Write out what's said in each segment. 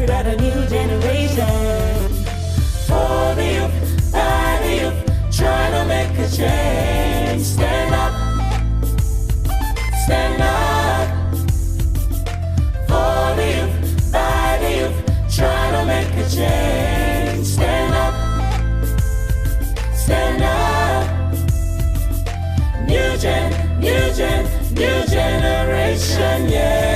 about a new generation. For the youth, by the youth, trying to make a change. Stand up, stand up. For the youth, by the youth, trying to make a change. Stand up, stand up. New generation, yeah.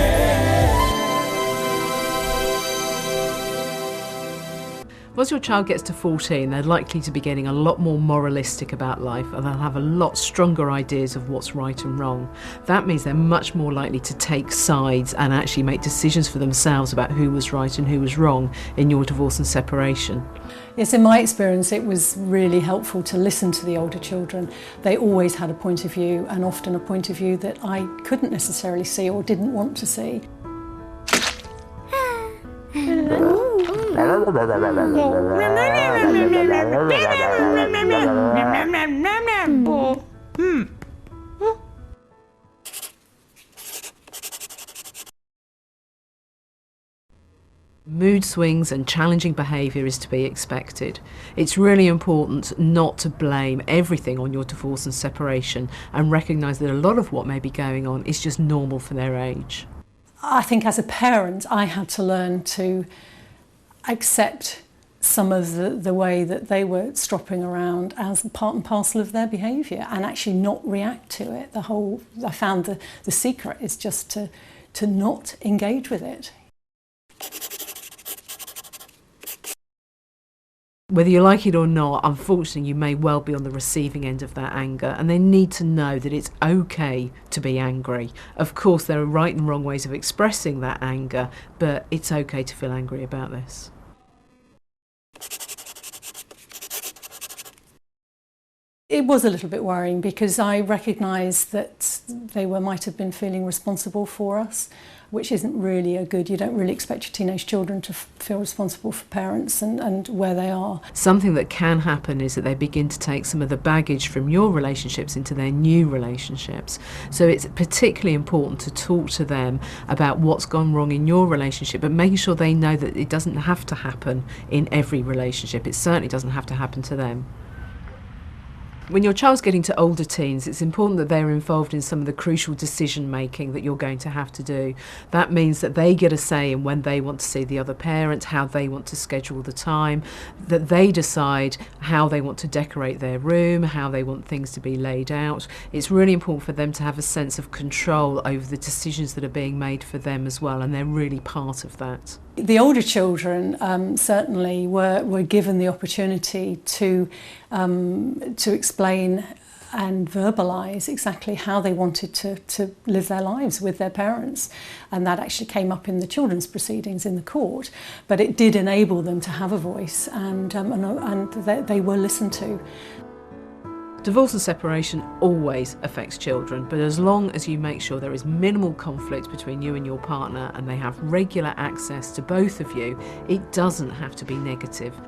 Once your child gets to 14, they're likely to be getting a lot more moralistic about life, and they'll have a lot stronger ideas of what's right and wrong. That means they're much more likely to take sides and actually make decisions for themselves about who was right and who was wrong in your divorce and separation. Yes, in my experience, it was really helpful to listen to the older children. They always had a point of view, and often a point of view that I couldn't necessarily see or didn't want to see. Mood swings and challenging behaviour is to be expected. It's really important not to blame everything on your divorce and separation, and recognise that a lot of what may be going on is just normal for their age. I think as a parent, I had to learn to accept some of the way that they were stropping around as part and parcel of their behaviour, and actually not react to it. I found the secret is just to not engage with it. Whether you like it or not, unfortunately you may well be on the receiving end of that anger, and they need to know that it's okay to be angry. Of course there are right and wrong ways of expressing that anger, but it's okay to feel angry about this. It was a little bit worrying because I recognised that they might have been feeling responsible for us, which isn't really you don't really expect your teenage children to feel responsible for parents and where they are. Something that can happen is that they begin to take some of the baggage from your relationships into their new relationships. So it's particularly important to talk to them about what's gone wrong in your relationship, but making sure they know that it doesn't have to happen in every relationship. It certainly doesn't have to happen to them. When your child's getting to older teens, it's important that they're involved in some of the crucial decision making that you're going to have to do. That means that they get a say in when they want to see the other parent, how they want to schedule the time, that they decide how they want to decorate their room, how they want things to be laid out. It's really important for them to have a sense of control over the decisions that are being made for them as well, and they're really part of that. The older children certainly were given the opportunity to explain and verbalise exactly how they wanted to live their lives with their parents, and that actually came up in the children's proceedings in the court. But it did enable them to have a voice, and they were listened to. Divorce and separation always affects children, but as long as you make sure there is minimal conflict between you and your partner and they have regular access to both of you, it doesn't have to be negative.